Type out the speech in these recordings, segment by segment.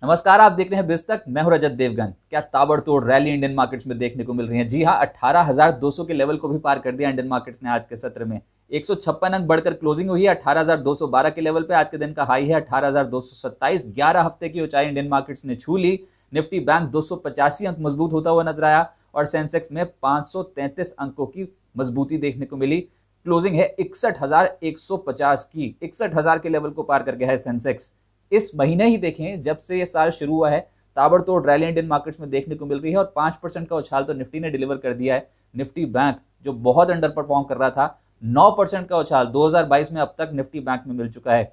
नमस्कार, आप देख रहे हैं बिज तक। मैं हूं रजत देवगन। क्या ताबड़तोड़ रैली इंडियन मार्केट्स में देखने को मिल रही है। जी हां, 18,200 के लेवल को भी पार कर दिया इंडियन मार्केट्स ने आज के सत्र में। 156 अंक बढ़कर क्लोजिंग हुई है 18,212 के लेवल पे। आज के दिन का हाई है 18,227। 11 हफ्ते की ऊंचाई इंडियन मार्केट्स ने छू ली। निफ्टी बैंक 285 अंक मजबूत होता हुआ नजर आया और सेंसेक्स में 533 अंकों की मजबूती देखने को मिली। क्लोजिंग है 61,150 की। 61,000 के लेवल को पार कर गया है सेंसेक्स। इस महीने ही देखें, जब से ये साल शुरू हुआ है, ताबड़तोड़ रैली इंडियन मार्केट्स में देखने को मिल रही है और 5% का उछाल तो निफ्टी ने डिलीवर कर दिया है। निफ्टी बैंक जो बहुत अंडर परफॉर्म कर रहा था, 9% का उछाल 2022 में अब तक निफ्टी बैंक में मिल चुका है।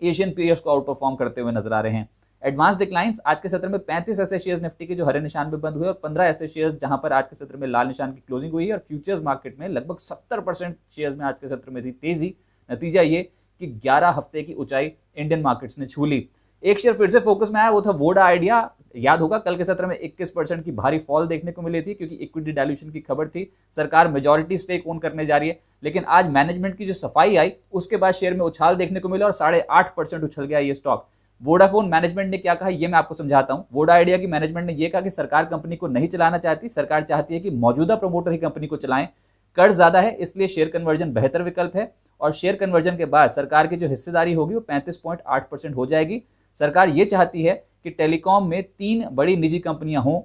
एशियन पीयर्स को आउट परफॉर्म करते हुए नजर आ रहे हैं। एडवांस डिक्लाइंस आज के सत्र में 35 ऐसे शेयर्स निफ्टी के जो हरे निशान पे बंद हुए और 15 ऐसे शेयर्स जहां पर आज के सत्र में लाल निशान की क्लोजिंग हुई है। और फ्यूचर्स मार्केट में लगभग 70% शेयर्स में आज के सत्र में थी तेजी। नतीजा ये कि 11 हफ्ते की ऊंचाई इंडियन मार्केट्स ने छू ली। एक शेयर फिर से फोकस में आया, वो था वोडा आइडिया। याद होगा कल के सत्र में 21% की भारी फॉल देखने को मिली थी क्योंकि इक्विटी डायल्यूशन की खबर थी। सरकार मेजॉरिटी स्टेक ओन करने जा रही है, लेकिन आज मैनेजमेंट की जो सफाई आई उसके बाद शेयर में उछाल देखने को मिला और 8.5% उछल गया ये स्टॉक। वोडाफोन मैनेजमेंट ने क्या कहा ये मैं आपको समझाता हूं। वोडा आइडिया की मैनेजमेंट ने यह कहा कि सरकार कंपनी को नहीं चलाना चाहती, सरकार चाहती है कि मौजूदा प्रमोटर ही कंपनी को चलाएं। कर्ज ज्यादा है, इसलिए शेयर कन्वर्जन बेहतर विकल्प है और शेयर कन्वर्जन के बाद सरकार की जो हिस्सेदारी होगी वो 35.8% हो जाएगी। सरकार ये चाहती है कि टेलीकॉम में 3 बड़ी निजी कंपनियां हों,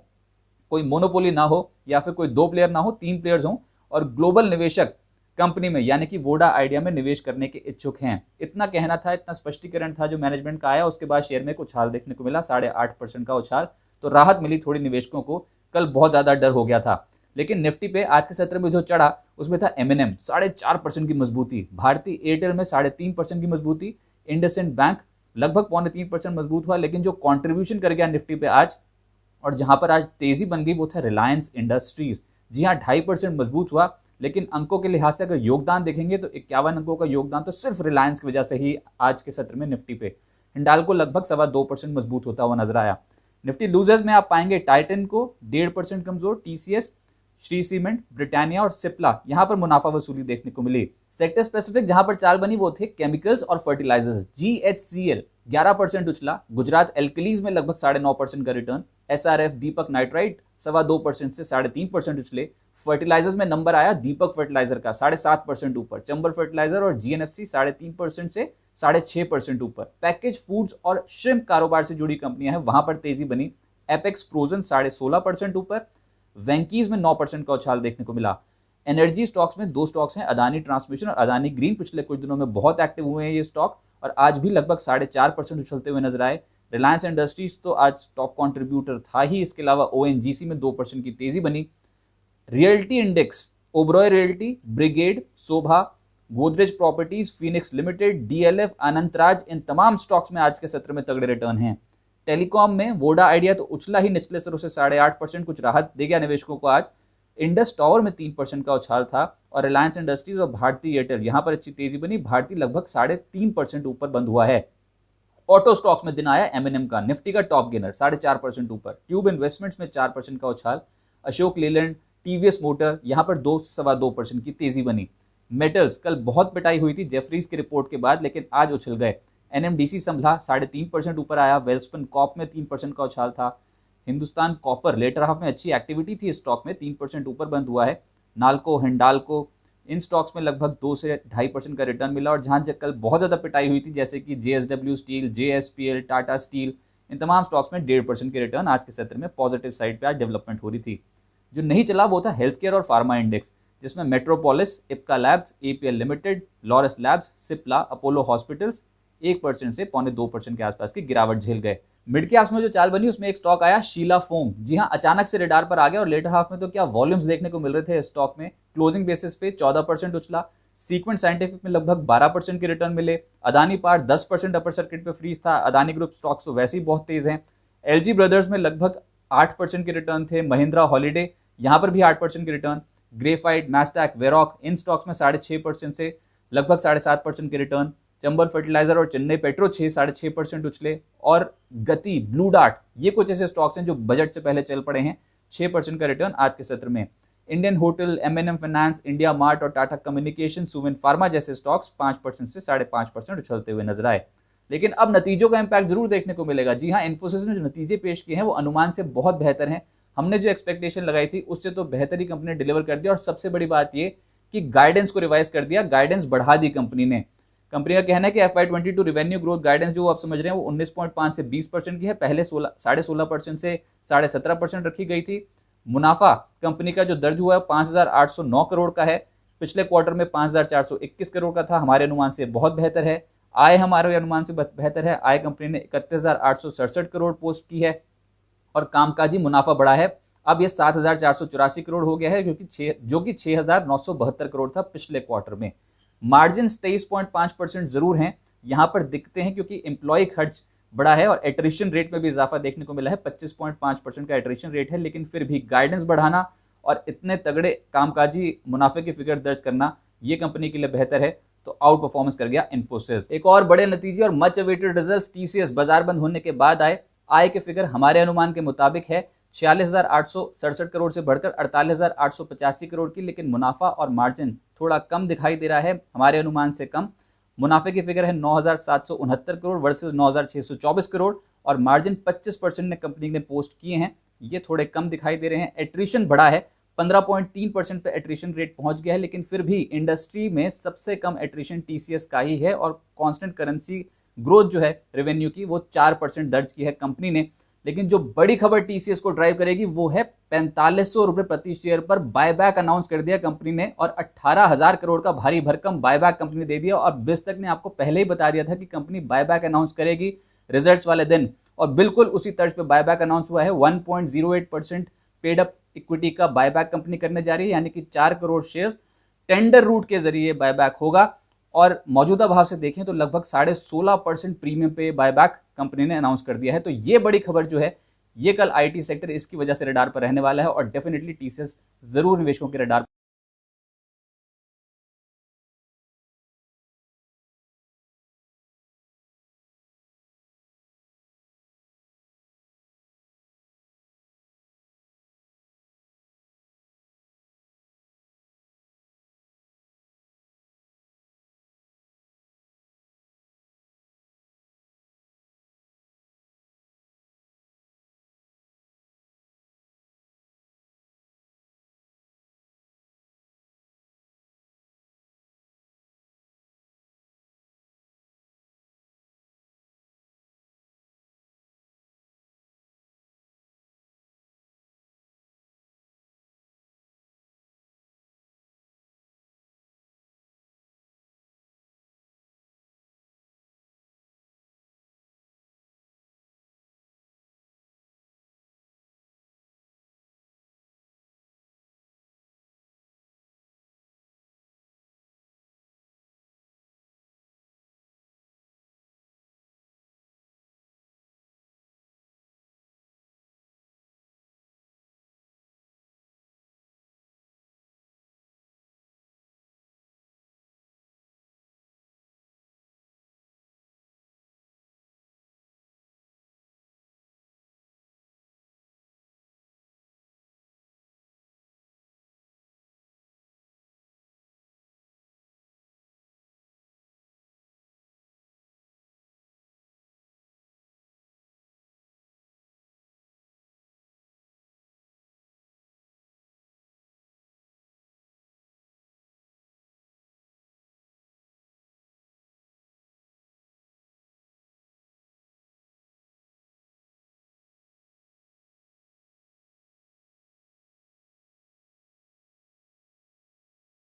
कोई मोनोपोली ना हो या फिर कोई 2 प्लेयर ना हो, 3 प्लेयर्स हों और ग्लोबल निवेशक कंपनी में यानी कि वोडा आइडिया में निवेश करने के इच्छुक हैं। इतना कहना था, इतना स्पष्टीकरण था जो मैनेजमेंट का आया। उसके बाद शेयर में कुछ उछाल देखने को मिला, 8.5% का उछाल, तो राहत मिली थोड़ी निवेशकों को। कल बहुत ज्यादा डर हो गया था। लेकिन निफ्टी पे आज के सत्र में जो चढ़ा उसमें था एमएनएम, 4.5% की मजबूती। भारतीय एयरटेल में 3.5% की मजबूती। इंडसइंड बैंक लगभग 3.25% मजबूत हुआ। लेकिन जो कंट्रीब्यूशन कर गया निफ्टी पे आज और जहां पर आज तेजी बन गई वो था रिलायंस इंडस्ट्रीज। जी हाँ, 2.5% मजबूत हुआ। लेकिन अंकों के लिहाज से अगर योगदान देखेंगे तो 51 अंकों का योगदान तो सिर्फ रिलायंस की वजह से ही आज के सत्र में निफ्टी पे। हिंडाल्को लगभग 2.25% मजबूत होता हुआ नजर आया। निफ्टी लूजर्स में आप पाएंगे टाइटन को 1.5% कमजोर, टीसीएस, श्री सीमेंट, ब्रिटानिया और सिप्ला, यहां पर मुनाफा वसूली देखने को मिली। सेक्टर स्पेसिफिक जहां पर चाल बनी वो थे केमिकल्स और फर्टिलाइजर्स। जीएचसीएल 11% उछला। गुजरात एल्कलीज में लगभग 9.5% का रिटर्न। एसआरएफ दीपक नाइट्राइट 2.25% से 3.5% उछले। फर्टिलाइजर्स में नंबर आया दीपक फर्टिलाइजर का 7.5% ऊपर। चंबल फर्टिलाइजर और जीएनएफसी 3.5% से 6.5% ऊपर। पैकेज फूड्स और श्रिम्प कारोबार से जुड़ी कंपनियां हैं, वहां पर तेजी बनी। एपेक्स फ्रोजन 16.5% ऊपर। वेंकीज में 9% का उछाल देखने को मिला। एनर्जी स्टॉक्स में 2 स्टॉक्स हैं, अदानी ट्रांसमिशन और अदानी ग्रीन। पिछले कुछ दिनों में बहुत एक्टिव हुए हैं ये स्टॉक और आज भी लगभग 4.5% उछलते हुए नजर आए। रिलायंस इंडस्ट्रीज तो आज टॉप कंट्रीब्यूटर था ही। इसके अलावा ओएनजीसी में 2% की तेजी बनी। Realty index, Oberoi realty, Brigade, Sobha, Godrej properties, Phoenix limited, DLF, Anantraj, इन तमाम स्टॉक्स में आज के सत्र में तगड़े रिटर्न हैं। टेलीकॉम में वोडा आइडिया तो उछला ही निचले स्तरों से 8.5%, कुछ राहत दे गया निवेशकों को आज। इंडस टावर में 3% का उछाल था और रिलायंस इंडस्ट्रीज और भारतीय एयरटेल यहां पर अच्छी तेजी बनी। भारतीय लगभग 3.5% ऊपर बंद हुआ है। ऑटो स्टॉक्स में दिन आया एमएनएम का, निफ्टी का टॉप गेनर 4.5% ऊपर। ट्यूब इन्वेस्टमेंट्स में 4% का उछाल। अशोक लेलैंड, टीवीएस मोटर यहां पर 2.25% की तेजी बनी। मेटल्स कल बहुत पिटाई हुई थी जेफरीज की रिपोर्ट के बाद, लेकिन आज उछल गए। एनएमडीसी संभला 3.5% ऊपर आया। वेल्सपन कॉप में 3% का उछाल था। हिंदुस्तान कॉपर लेटर हाफ में अच्छी एक्टिविटी थी, स्टॉक में 3% ऊपर बंद हुआ है। नाल्को, हिंडाल्को, इन स्टॉक्स में लगभग 2 से 2.5% का रिटर्न मिला। और जहां कल बहुत ज्यादा पिटाई हुई थी जैसे कि JSW steel, JSPL, Tata steel, इन तमाम स्टॉक्स में 1.5% के रिटर्न आज के सत्र में पॉजिटिव साइड पे आज डेवलपमेंट हो रही थी। जो नहीं चला वो था हेल्थ केयर और फार्मा इंडेक्स, जिसमें metropolis, Ipca labs, APL limited, Laurus labs, Cipla, Apollo hospitals 1% से 2.25% के आसपास की गिरावट झेल गए। मिड कैप्स में जो चाल बनी उसमें एक स्टॉक आया शीला फोम। जी हां, अचानक से रडार पर आ गया और लेटर हाफ में तो क्या वॉल्यूम्स देखने को मिल रहे थे स्टॉक में। क्लोजिंग बेसिस पे 14% उछला। सीक्वेंट साइंटिफिक में लगभग 12% के रिटर्न मिले। अदानी पार 10% अपर सर्किट पे फ्रीज था। अदानी ग्रुप स्टॉक्स तो वैसे ही बहुत तेज हैं। एलजी ब्रदर्स में लगभग 8% के रिटर्न थे। महिंद्रा हॉलीडे यहां पर भी 8% के रिटर्न। ग्रेफाइट, मैस्टैक, वेरॉक, इन स्टॉक्स में 6.5% से लगभग 7.5% के रिटर्न। चंबल फर्टिलाइजर और चेन्नई पेट्रो 6.5% उछले। और गति, ब्लू डार्ट, ये कुछ ऐसे स्टॉक्स हैं जो बजट से पहले चल पड़े हैं। 6% का रिटर्न आज के सत्र में। Indian Hotel, MNM finance, India mart और टाटा कम्युनिकेशन, सुवेन फार्मा जैसे स्टॉक्स 5% से 5.5% उछलते हुए नजर आए। लेकिन अब नतीजों का इंपैक्ट जरूर देखने को मिलेगा। जी हाँ, इन्फोसिस ने जो नतीजे पेश किए हैं वो अनुमान से बहुत बेहतर हैं। हमने जो एक्सपेक्टेशन लगाई थी उससे तो बेहतर ही कंपनी ने डिलीवर कर दिया, और सबसे बड़ी बात ये कि गाइडेंस को रिवाइज कर दिया, गाइडेंस बढ़ा दी कंपनी ने। कंपनी का कहना है कि FY22 रेवेन्यू ग्रोथ गाइडेंस जो आप समझ रहे हैं वो 19.5 से 20% की है, पहले 16.5% से 17.5% रखी गई थी। मुनाफा कंपनी का जो दर्ज हुआ है 5,809 करोड़ का है, पिछले क्वार्टर में 5,421 करोड़ का था, हमारे अनुमान से बहुत बेहतर है। आय हमारे अनुमान से बेहतर है, आय कंपनी ने 31,867 करोड़ पोस्ट की है, और कामकाजी मुनाफा बढ़ा है, अब ये 7,484 करोड़ हो गया है, जो कि 6,972 करोड़ था पिछले क्वार्टर में। मार्जिन 23.5% जरूर हैं, यहां पर दिखते हैं क्योंकि एम्प्लॉय खर्च बढ़ा है और एट्रिशन रेट में भी इजाफा देखने को मिला है, 25.5% का एट्रिशन रेट है, लेकिन फिर भी गाइडेंस बढ़ाना और इतने तगड़े कामकाजी मुनाफे की फिगर दर्ज करना ये कंपनी के लिए बेहतर है, तो आउट परफॉर्मेंस कर गया इन्फोसिस। एक और बड़े नतीजे और मच अवेटेड रिजल्ट्स TCS बाजार बंद होने के बाद आए। आय के फिगर हमारे अनुमान के मुताबिक है 46,867 करोड़ से बढ़कर 48,885 करोड़ की, लेकिन मुनाफा और मार्जिन थोड़ा कम दिखाई दे रहा है, हमारे अनुमान से कम। मुनाफे की फिगर है 9,769 करोड़ वर्सेस 9,624 करोड़, और मार्जिन 25% ने कंपनी ने पोस्ट किए हैं, ये थोड़े कम दिखाई दे रहे हैं। एट्रिशन बढ़ा है, 15.3% पे एट्रिशन रेट पहुंच गया है, लेकिन फिर भी इंडस्ट्री में सबसे कम एट्रिशन TCS का ही है, और कांस्टेंट करेंसी ग्रोथ जो है रेवेन्यू की वो 4% दर्ज की है कंपनी ने। लेकिन जो बड़ी खबर TCS को ड्राइव करेगी वो है 4500 रुपए प्रति शेयर पर बायबैक अनाउंस कर दिया कंपनी ने, और 18,000 करोड़ का भारी भरकम बायबैक कंपनी ने दे दिया। और बिस्तक ने आपको पहले ही बता दिया था कि कंपनी बायबैक अनाउंस करेगी रिजल्ट्स वाले दिन, और बिल्कुल उसी तर्ज पे बायबैक अनाउंस हुआ है। 1.08% पेड अप इक्विटी का बायबैक कंपनी करने जा रही है, यानी कि 4 करोड़ शेयर्स टेंडर रूट के जरिए बायबैक होगा, और मौजूदा भाव से देखें तो लगभग 16.5% प्रीमियम पे बायबैक कंपनी ने अनाउंस कर दिया है। तो ये बड़ी खबर जो है ये कल IT सेक्टर इसकी वजह से रडार पर रहने वाला है, और डेफिनेटली TCS जरूर निवेशकों के रडार